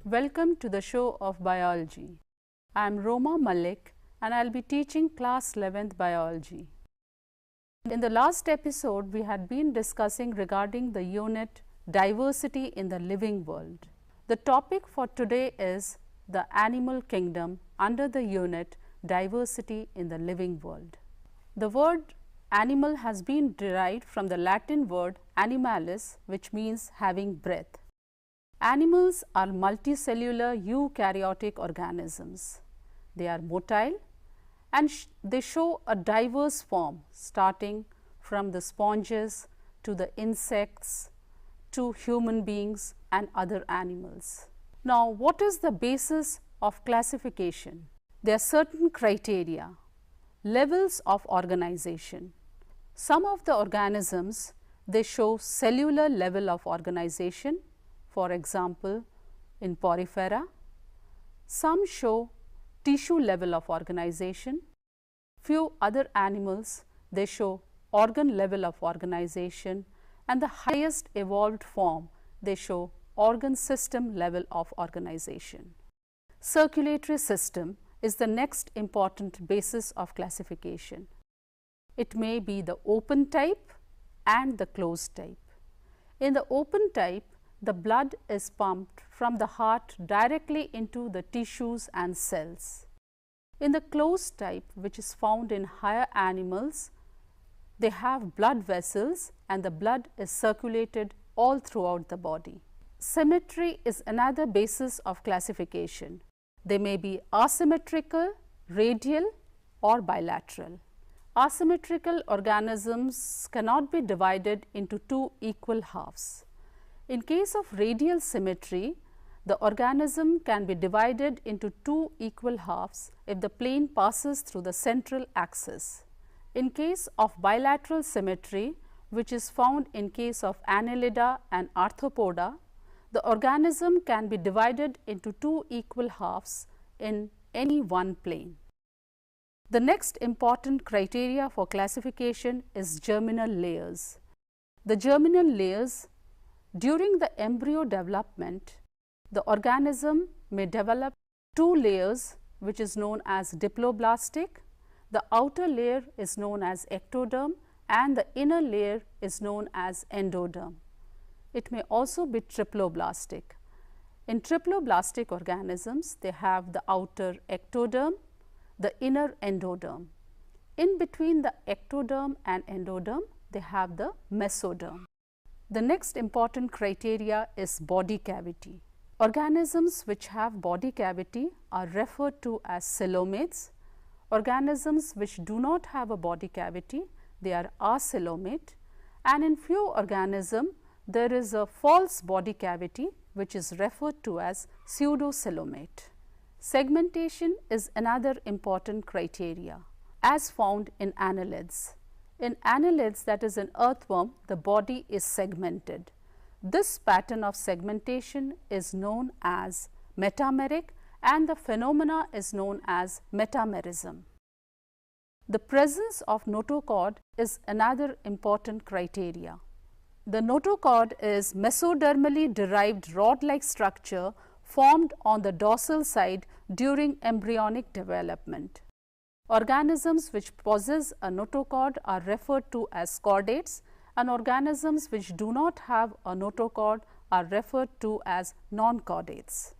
Welcome to the show of biology. I am Roma Malik and I will be teaching class 11th biology. In the last episode, we had been discussing regarding the unit diversity in the living world. The topic for today is the animal kingdom under the unit diversity in the living world. The word animal has been derived from the Latin word animalis, which means having breath. Animals are multicellular eukaryotic organisms. They are motile and they show a diverse form starting from the sponges to the insects to human beings and other animals. Now, what is the basis of classification? There are certain criteria, levels of organization. Some of the organisms, they show cellular level of organization. For example, in Porifera, some show tissue level of organization. Few other animals, they show organ level of organization, and the highest evolved form, they show organ system level of organization. Circulatory system is the next important basis of classification. It may be the open type and the closed type. In the open type, the blood is pumped from the heart directly into the tissues and cells. In the closed type, which is found in higher animals, they have blood vessels and the blood is circulated all throughout the body. Symmetry is another basis of classification. They may be asymmetrical, radial or bilateral. Asymmetrical organisms cannot be divided into two equal halves. In case of radial symmetry, the organism can be divided into two equal halves if the plane passes through the central axis. In case of bilateral symmetry, which is found in case of Annelida and Arthropoda, the organism can be divided into two equal halves in any one plane. The next important criteria for classification is germinal layers. The germinal layers, during the embryo development, the organism may develop two layers, which is known as diploblastic. The outer layer is known as ectoderm and the inner layer is known as endoderm. It may also be triploblastic. In triploblastic organisms, they have the outer ectoderm, the inner endoderm. In between the ectoderm and endoderm, they have the mesoderm. The next important criteria is body cavity. Organisms which have body cavity are referred to as coelomates. Organisms which do not have a body cavity, they are acoelomate, and in few organisms there is a false body cavity which is referred to as pseudocoelomate. Segmentation is another important criteria as found in annelids. In annelids, that is in earthworm, the body is segmented. This pattern of segmentation is known as metameric and the phenomena is known as metamerism. The presence of notochord is another important criteria. The notochord is mesodermally derived rod-like structure formed on the dorsal side during embryonic development. Organisms which possess a notochord are referred to as chordates and organisms which do not have a notochord are referred to as non-chordates.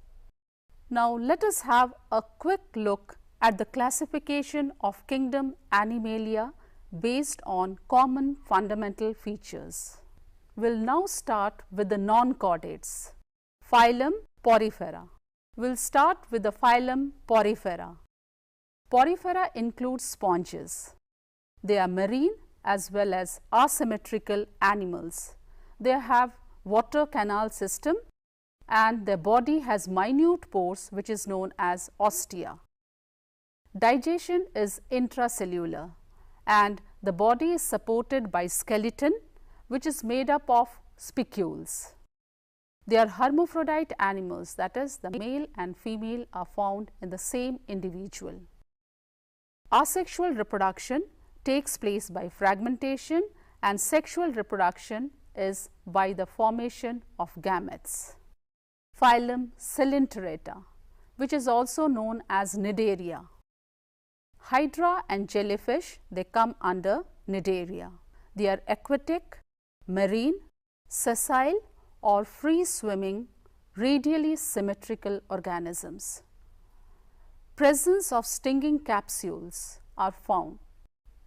Now, let us have a quick look at the classification of kingdom Animalia based on common fundamental features. We will now start with the non-chordates. Phylum Porifera. We will start with the phylum Porifera. Porifera includes sponges. They are marine as well as asymmetrical animals. They have water canal system and their body has minute pores which is known as ostia. Digestion is intracellular and the body is supported by skeleton which is made up of spicules. They are hermaphrodite animals, that is the male and female are found in the same individual. Asexual reproduction takes place by fragmentation, and sexual reproduction is by the formation of gametes. Phylum Coelenterata, which is also known as Cnidaria. Hydra and jellyfish, they come under Cnidaria. They are aquatic, marine, sessile or free swimming, radially symmetrical organisms. Presence of stinging capsules are found.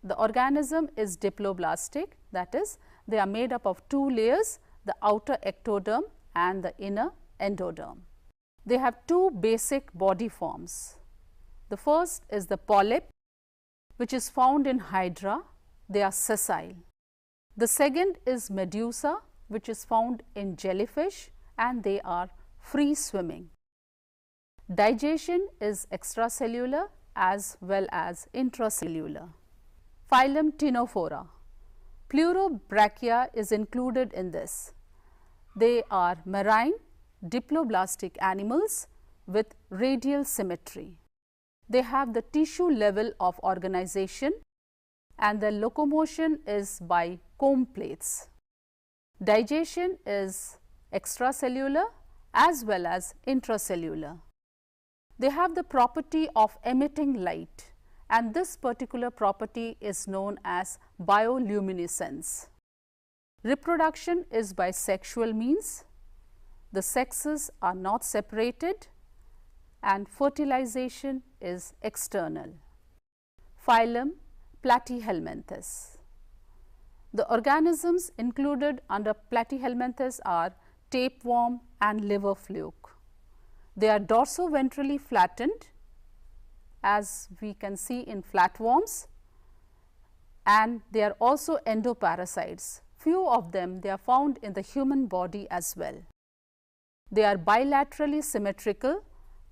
The organism is diploblastic, that is, they are made up of two layers, the outer ectoderm and the inner endoderm. They have two basic body forms. The first is the polyp, which is found in Hydra, they are sessile. The second is medusa, which is found in jellyfish, and they are free swimming. Digestion is extracellular as well as intracellular. Phylum Ctenophora. Pleurobrachia is included in this. They are marine, diploblastic animals with radial symmetry. They have the tissue level of organization and the locomotion is by comb plates. Digestion is extracellular as well as intracellular. They have the property of emitting light, and this particular property is known as bioluminescence. Reproduction is by sexual means. The sexes are not separated and fertilization is external. Phylum Platyhelminthes. The organisms included under Platyhelminthes are tapeworm and liver fluke. They are dorsoventrally flattened, as we can see in flatworms, and they are also endoparasites. Few of them, they are found in the human body as well. They are bilaterally symmetrical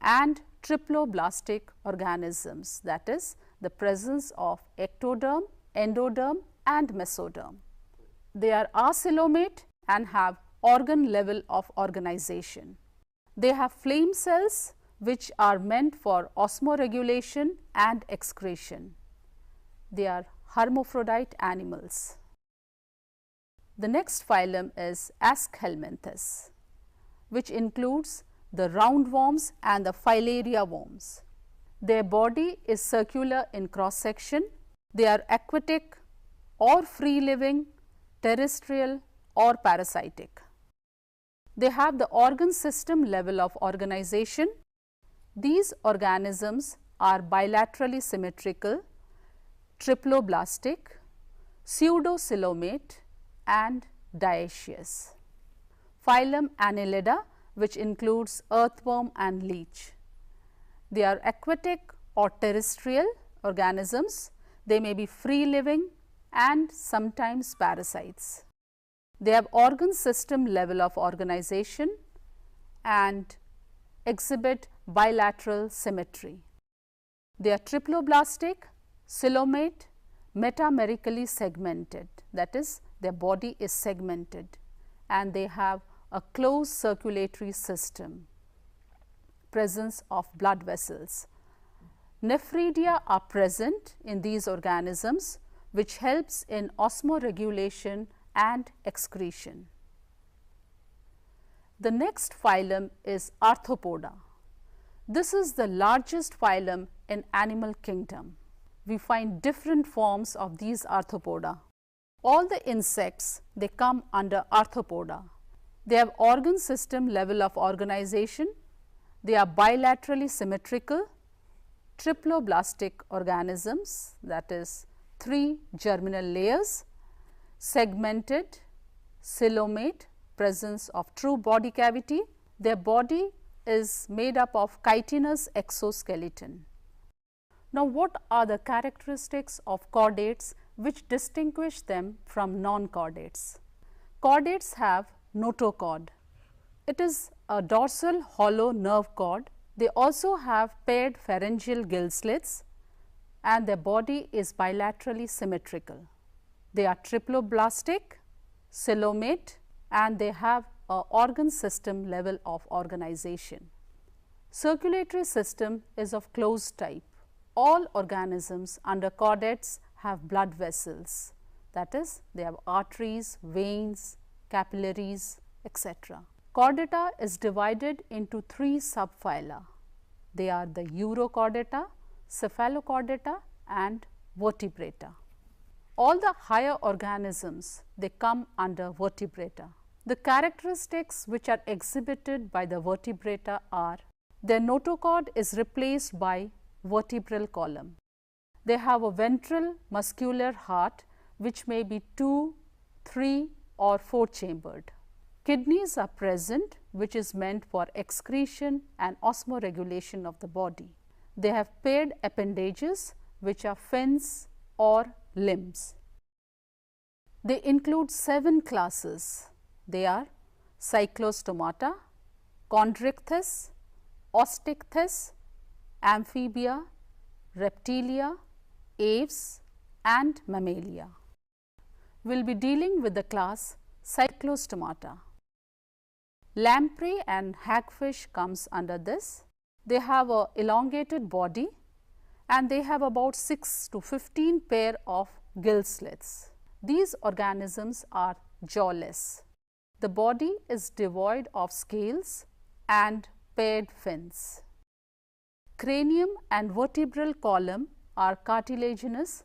and triploblastic organisms, that is, the presence of ectoderm, endoderm and mesoderm. They are acoelomate and have organ level of organization. They have flame cells which are meant for osmoregulation and excretion. They are hermaphrodite animals. The next phylum is Aschelminthes, which includes the roundworms and the filaria worms. Their body is circular in cross section. They are aquatic or free living, terrestrial or parasitic. They have the organ system level of organization. These organisms are bilaterally symmetrical, triploblastic, pseudocoelomate and dioecious. Phylum Annelida, which includes earthworm and leech. They are aquatic or terrestrial organisms. They may be free living and sometimes parasites. They have organ system level of organization and exhibit bilateral symmetry. They are triploblastic, coelomate, metamerically segmented, that is, their body is segmented and they have a closed circulatory system, presence of blood vessels. Nephridia are present in these organisms, which helps in osmoregulation and excretion. The next phylum is Arthropoda. This is the largest phylum in animal kingdom. We find different forms of these arthropoda. All the insects, they come under Arthropoda. They have organ system level of organization. They are bilaterally symmetrical, triploblastic organisms, that is 3 germinal layers, segmented, coelomate, presence of true body cavity. Their body is made up of chitinous exoskeleton. Now, what are the characteristics of chordates which distinguish them from non-chordates? Chordates have notochord. It is a dorsal hollow nerve cord. They also have paired pharyngeal gill slits and their body is bilaterally symmetrical. They are triploblastic, coelomate and they have a organ system level of organization. Circulatory system is of closed type. All organisms under chordates have blood vessels, that is, they have arteries, veins, capillaries, etc. Chordata is divided into three subphyla. They are the Urochordata, Cephalochordata and Vertebrata. All the higher organisms, they come under Vertebrata. The characteristics which are exhibited by the Vertebrata are: their notochord is replaced by vertebral column. They have a ventral muscular heart which may be 2, 3 or 4 chambered. Kidneys are present, which is meant for excretion and osmoregulation of the body. They have paired appendages which are fins or limbs. They include 7 classes. They are Cyclostomata, Chondrichthyes, Osteichthyes, Amphibia, Reptilia, Aves and Mammalia. We will be dealing with the class Cyclostomata. Lamprey and hagfish comes under this. They have a elongated body and they have about 6 to 15 pair of gill slits. These organisms are jawless. The body is devoid of scales and paired fins. Cranium and vertebral column are cartilaginous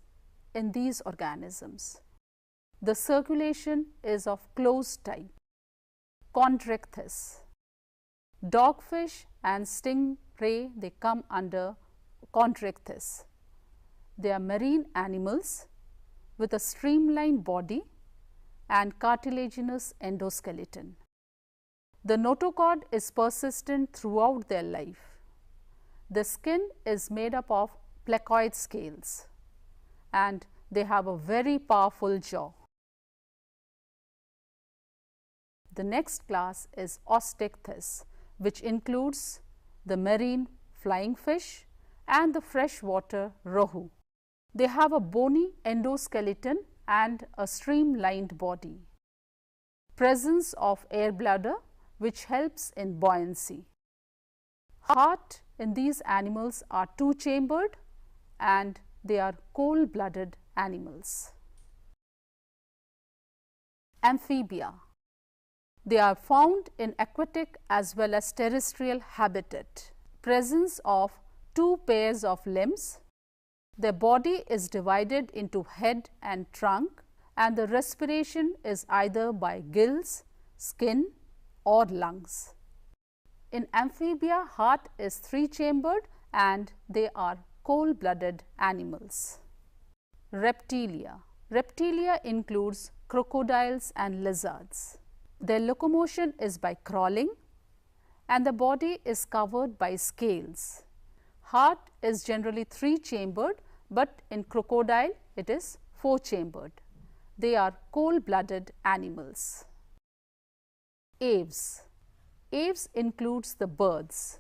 in these organisms. The circulation is of closed type. Chondrichthyes. Dogfish and stingray, they come under Chondrichthyes. They are marine animals with a streamlined body and cartilaginous endoskeleton. The notochord is persistent throughout their life. The skin is made up of placoid scales and they have a very powerful jaw. The next class is Osteichthyes, which includes the marine flying fish and the freshwater rohu. They have a bony endoskeleton and a streamlined body. Presence of air bladder which helps in buoyancy. Heart in these animals are 2-chambered and they are cold-blooded animals. Amphibia. They are found in aquatic as well as terrestrial habitat. Presence of 2 pairs of limbs. Their body is divided into head and trunk and the respiration is either by gills, skin or lungs. In amphibia, heart is 3-chambered and they are cold-blooded animals. Reptilia. Reptilia includes crocodiles and lizards. Their locomotion is by crawling and the body is covered by scales. Heart is generally 3-chambered, but in crocodile it is 4-chambered. They are cold-blooded animals. Aves. Aves includes the birds.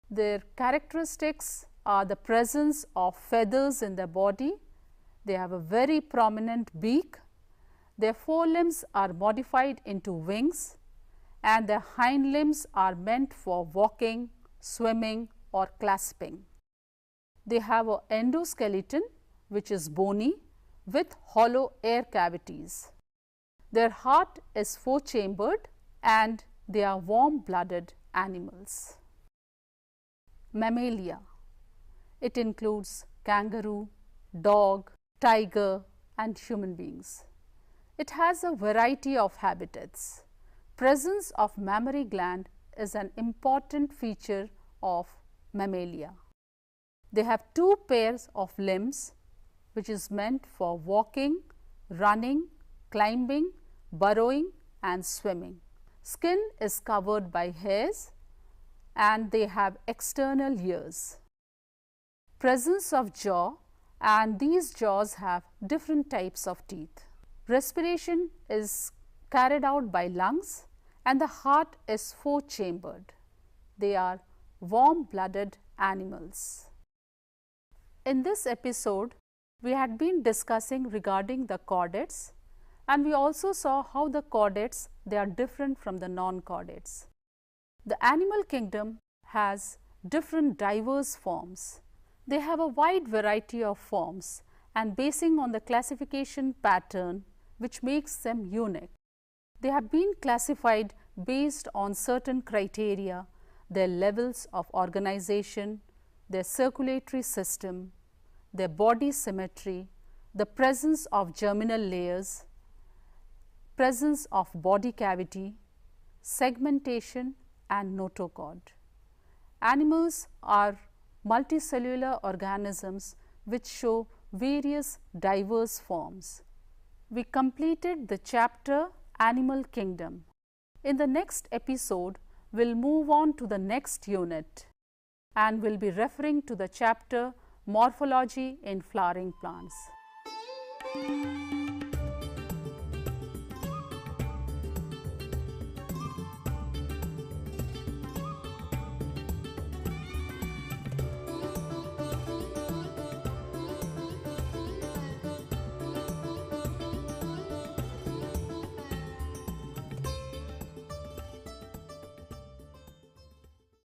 Their characteristics are the presence of feathers in their body. They have a very prominent beak. Their forelimbs are modified into wings and their hind limbs are meant for walking, swimming or clasping. They have an endoskeleton which is bony with hollow air cavities. Their heart is 4-chambered and they are warm-blooded animals. Mammalia. It includes kangaroo, dog, tiger and human beings. It has a variety of habitats. Presence of mammary gland is an important feature of Mammalia. They have 2 pairs of limbs which is meant for walking, running, climbing, burrowing and swimming. Skin is covered by hairs and they have external ears. Presence of jaw, and these jaws have different types of teeth. Respiration is carried out by lungs and the heart is 4-chambered. They are warm-blooded animals. In this episode, we had been discussing regarding the chordates and we also saw how the chordates, they are different from the non-chordates. The animal kingdom has different diverse forms. They have a wide variety of forms and basing on the classification pattern which makes them unique. They have been classified based on certain criteria, their levels of organization, their circulatory system, their body symmetry, the presence of germinal layers, presence of body cavity, segmentation and notochord. Animals are multicellular organisms which show various diverse forms. We completed the chapter Animal Kingdom. In the next episode, we will move on to the next unit and we will be referring to the chapter Morphology in Flowering Plants.